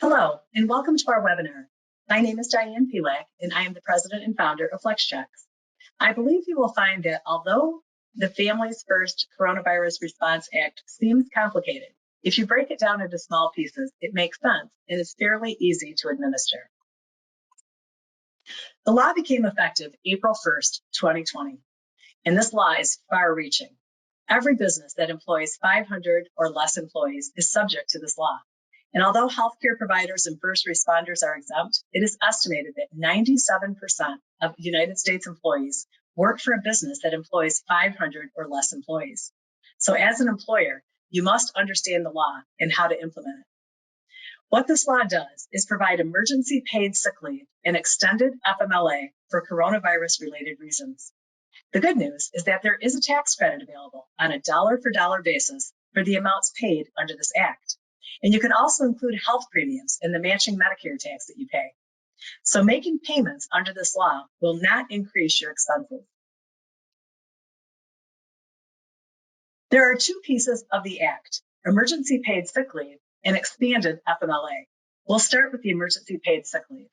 Hello, and welcome to our webinar. My name is Diane Pilak, and I am the president and founder of FlexChecks. I believe you will find that although the Families First Coronavirus Response Act seems complicated, if you break it down into small pieces, it makes sense and is fairly easy to administer. The law became effective April 1st, 2020, and this law is far-reaching. Every business that employs 500 or less employees is subject to this law. And although healthcare providers and first responders are exempt, it is estimated that 97% of United States employees work for a business that employs 500 or less employees. So as an employer, you must understand the law and how to implement it. What this law does is provide emergency paid sick leave and extended FMLA for coronavirus-related reasons. The good news is that there is a tax credit available on a dollar-for-dollar basis for the amounts paid under this act. And you can also include health premiums in the matching Medicare tax that you pay. So making payments under this law will not increase your expenses. There are two pieces of the act: emergency paid sick leave and expanded FMLA. We'll start with the emergency paid sick leave.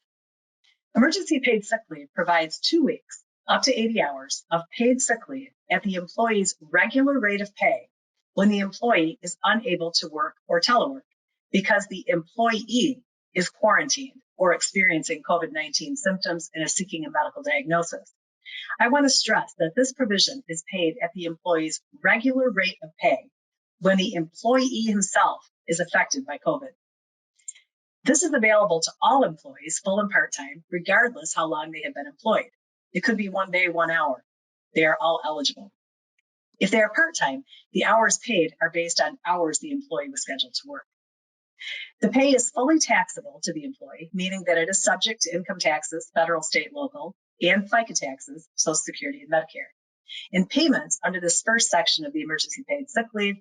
Emergency paid sick leave provides 2 weeks, up to 80 hours, of paid sick leave at the employee's regular rate of pay when the employee is unable to work or telework because the employee is quarantined or experiencing COVID-19 symptoms and is seeking a medical diagnosis. I want to stress that this provision is paid at the employee's regular rate of pay when the employee himself is affected by COVID. This is available to all employees, full and part-time, regardless how long they have been employed. It could be 1 day, 1 hour. They are all eligible. If they are part-time, the hours paid are based on hours the employee was scheduled to work. The pay is fully taxable to the employee, meaning that it is subject to income taxes, federal, state, local, and FICA taxes, Social Security and Medicare. And payments under this first section of the emergency paid sick leave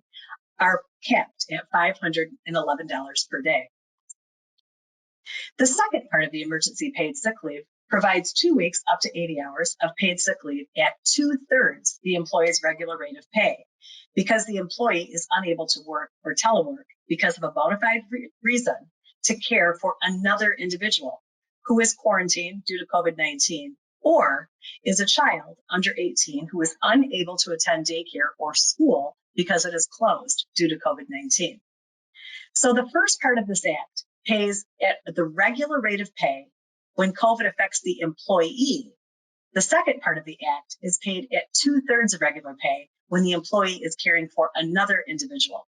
are capped at $511 per day. The second part of the emergency paid sick leave provides 2 weeks up to 80 hours of paid sick leave at 2/3 the employee's regular rate of pay because the employee is unable to work or telework because of a bona fide reason to care for another individual who is quarantined due to COVID-19 or is a child under 18 who is unable to attend daycare or school because it is closed due to COVID-19. So the first part of this act pays at the regular rate of pay when COVID affects the employee. The second part of the act is paid at 2/3 of regular pay when the employee is caring for another individual.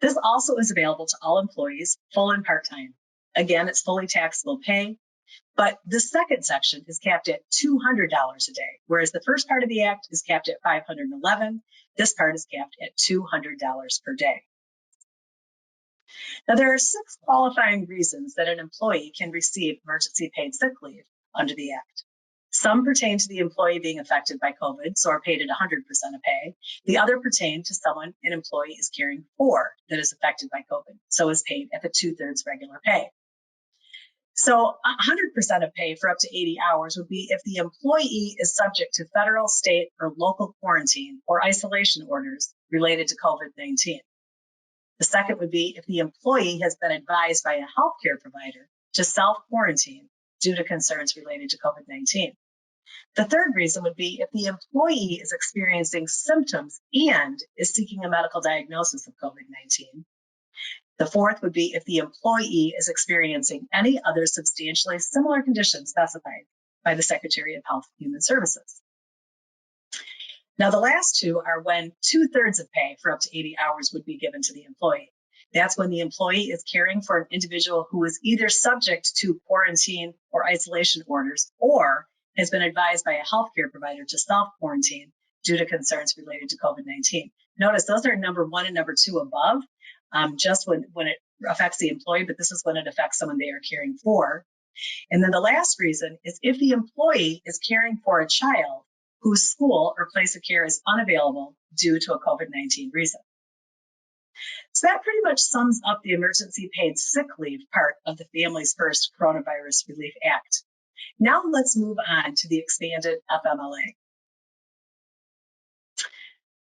This also is available to all employees, full and part-time. Again, it's fully taxable pay, but the second section is capped at $200 a day, whereas the first part of the act is capped at $511. This part is capped at $200 per day. Now, there are 6 qualifying reasons that an employee can receive emergency paid sick leave under the Act. Some pertain to the employee being affected by COVID, so are paid at 100% of pay. The other pertain to someone an employee is caring for that is affected by COVID, so is paid at the 2/3 regular pay. So 100% of pay for up to 80 hours would be if the employee is subject to federal, state, or local quarantine or isolation orders related to COVID-19. The second would be if the employee has been advised by a healthcare provider to self-quarantine due to concerns related to COVID-19. The third reason would be if the employee is experiencing symptoms and is seeking a medical diagnosis of COVID-19. The fourth would be if the employee is experiencing any other substantially similar condition specified by the Secretary of Health and Human Services. Now, the last two are when 2/3 of pay for up to 80 hours would be given to the employee. That's when the employee is caring for an individual who is either subject to quarantine or isolation orders or has been advised by a healthcare provider to self-quarantine due to concerns related to COVID-19. Notice those are number 1 and number 2 above, just when it affects the employee, but this is when it affects someone they are caring for. And then the last reason is if the employee is caring for a child whose school or place of care is unavailable due to a COVID-19 reason. So that pretty much sums up the emergency paid sick leave part of the Families First Coronavirus Relief Act. Now let's move on to the expanded FMLA.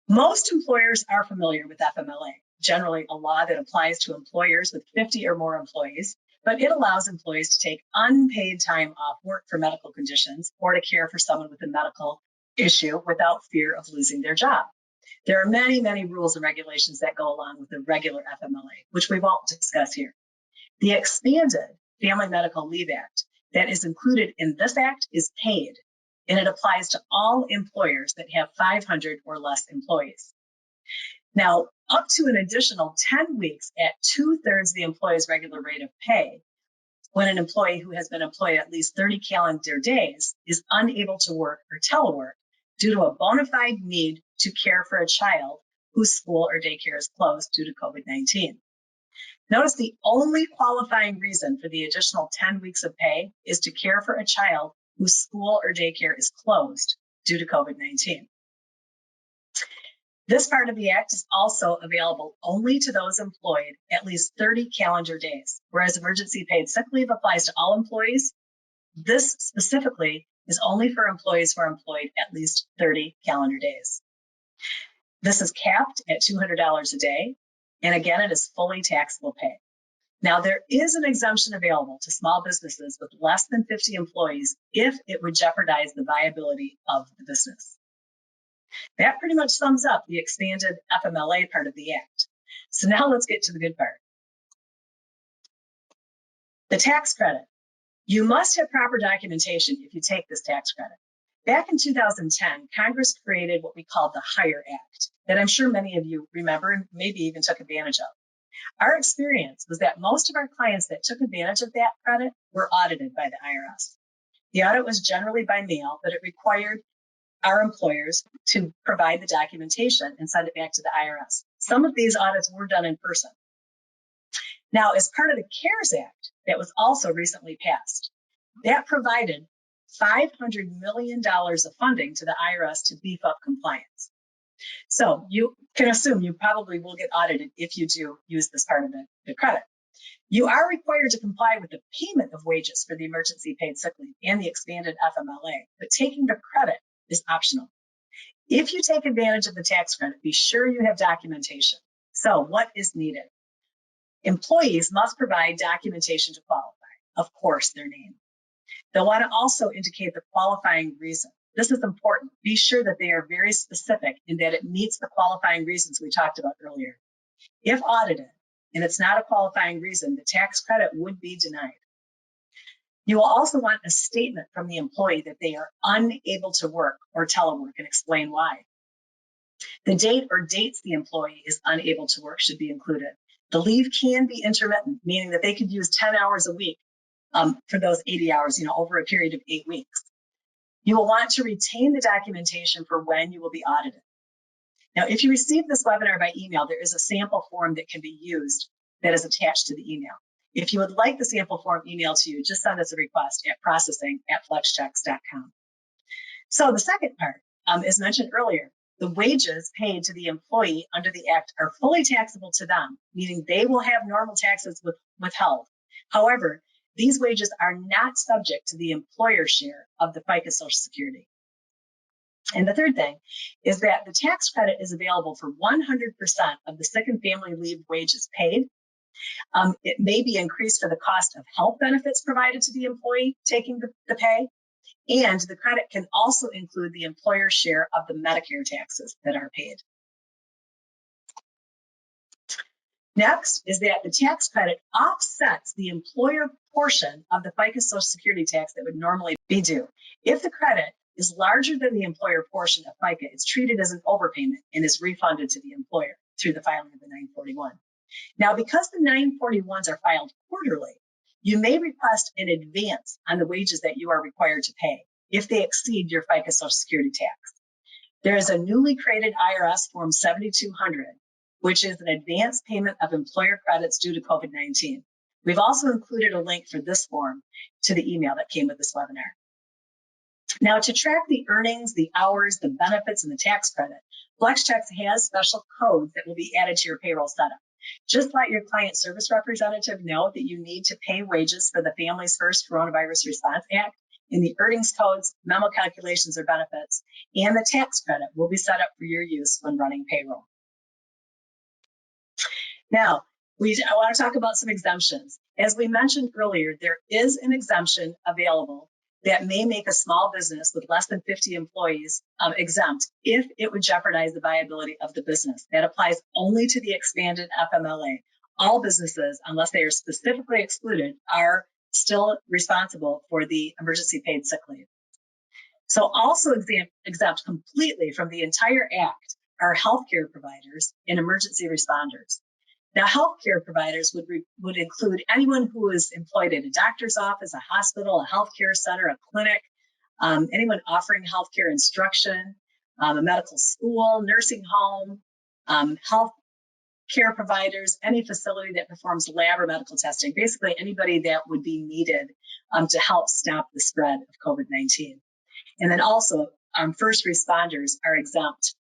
Most employers are familiar with FMLA. generally a law that applies to employers with 50 or more employees, but it allows employees to take unpaid time off work for medical conditions or to care for someone with a medical issue without fear of losing their job. There are many, many rules and regulations that go along with the regular FMLA, which we won't discuss here. The expanded Family Medical Leave Act that is included in this act is paid, and it applies to all employers that have 500 or less employees. Now, up to an additional 10 weeks at 2/3 the employee's regular rate of pay, when an employee who has been employed at least 30 calendar days is unable to work or telework due to a bona fide need to care for a child whose school or daycare is closed due to COVID-19. Notice the only qualifying reason for the additional 10 weeks of pay is to care for a child whose school or daycare is closed due to COVID-19. This part of the act is also available only to those employed at least 30 calendar days, whereas emergency paid sick leave applies to all employees. This specifically is only for employees who are employed at least 30 calendar days. This is capped at $200 a day, and again, it is fully taxable pay. Now, there is an exemption available to small businesses with less than 50 employees if it would jeopardize the viability of the business. That pretty much sums up the expanded FMLA part of the act. So now let's get to the good part. The tax credit. You must have proper documentation if you take this tax credit. Back in 2010, Congress created what we called the HIRE Act, that I'm sure many of you remember and maybe even took advantage of. Our experience was that most of our clients that took advantage of that credit were audited by the IRS. The audit was generally by mail, but it required our employers to provide the documentation and send it back to the IRS. Some of these audits were done in person. Now, as part of the CARES Act that was also recently passed, that provided $500 million of funding to the IRS to beef up compliance. So you can assume you probably will get audited if you do use this part of the credit. You are required to comply with the payment of wages for the emergency paid sick leave and the expanded FMLA, but taking the credit is optional. If you take advantage of the tax credit, be sure you have documentation. So what is needed? Employees must provide documentation to qualify. Of course, their name. They'll want to also indicate the qualifying reason. This is important. Be sure that they are very specific and that it meets the qualifying reasons we talked about earlier. If audited and it's not a qualifying reason, the tax credit would be denied. You will also want a statement from the employee that they are unable to work or telework and explain why. The date or dates the employee is unable to work should be included. The leave can be intermittent, meaning that they could use 10 hours a week for those 80 hours, over a period of 8 weeks. You will want to retain the documentation for when you will be audited. Now, if you receive this webinar by email, there is a sample form that can be used that is attached to the email. If you would like the sample form emailed to you, just send us a request at processing@flexchecks.com. So the second part, as mentioned earlier, the wages paid to the employee under the Act are fully taxable to them, meaning they will have normal taxes withheld. However, these wages are not subject to the employer share of the FICA Social Security. And the third thing is that the tax credit is available for 100% of the sick and family leave wages paid. It may be increased for the cost of health benefits provided to the employee taking the pay. And the credit can also include the employer share of the Medicare taxes that are paid. Next is that the tax credit offsets the employer portion of the FICA Social Security tax that would normally be due. If the credit is larger than the employer portion of FICA, it's treated as an overpayment and is refunded to the employer through the filing of the 941. Now, because the 941s are filed quarterly, you may request an advance on the wages that you are required to pay if they exceed your FICA Social Security tax. There is a newly created IRS Form 7200, which is an advance payment of employer credits due to COVID-19. We've also included a link for this form to the email that came with this webinar. Now, to track the earnings, the hours, the benefits, and the tax credit, FlexChecks has special codes that will be added to your payroll setup. Just let your client service representative know that you need to pay wages for the Families First Coronavirus Response Act, and the earnings codes, memo calculations or benefits, and the tax credit will be set up for your use when running payroll. Now, I want to talk about some exemptions. As we mentioned earlier, there is an exemption available that may make a small business with less than 50 employees exempt if it would jeopardize the viability of the business. That applies only to the expanded FMLA. All businesses, unless they are specifically excluded, are still responsible for the emergency paid sick leave. So also exempt completely from the entire act are healthcare providers and emergency responders. Now, healthcare providers would include anyone who is employed at a doctor's office, a hospital, a healthcare center, a clinic, anyone offering healthcare instruction, a medical school, nursing home, health care providers, any facility that performs lab or medical testing, basically anybody that would be needed to help stop the spread of COVID-19. And then also first responders are exempt,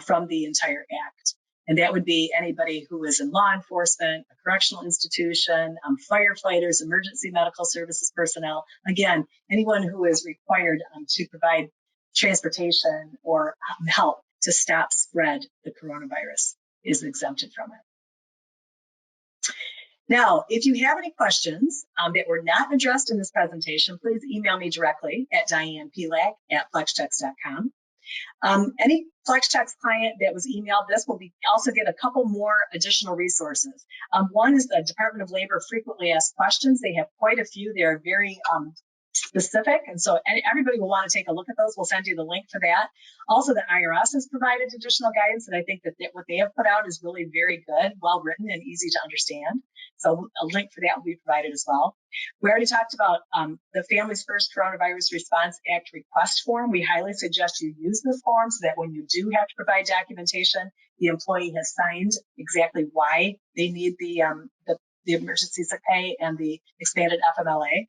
from the entire act. And that would be anybody who is in law enforcement, a correctional institution, firefighters, emergency medical services personnel. Again, anyone who is required to provide transportation or help to stop spread the coronavirus is exempted from it. Now, if you have any questions that were not addressed in this presentation, please email me directly at dianepelak@flextext.com. Any FlexText client that was emailed this will also get a couple more additional resources. One is the Department of Labor frequently asked questions. They have quite a few. They are very specific, and so everybody will want to take a look at those. We'll send you the link for that. Also, the IRS has provided additional guidance, and I think that what they have put out is really very good, well written, and easy to understand. So a link for that will be provided as well. We already talked about the Families First Coronavirus Response Act request form. We highly suggest you use this form so that when you do have to provide documentation, the employee has signed exactly why they need the emergency sick pay and the expanded FMLA.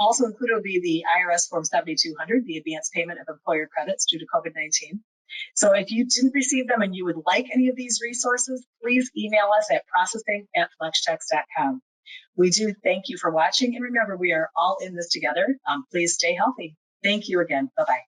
Also included will be the IRS Form 7200, the advanced payment of employer credits due to COVID-19. So if you didn't receive them and you would like any of these resources, please email us at processing@flextext.com. We do thank you for watching, and remember, we are all in this together. Please stay healthy. Thank you again. Bye-bye.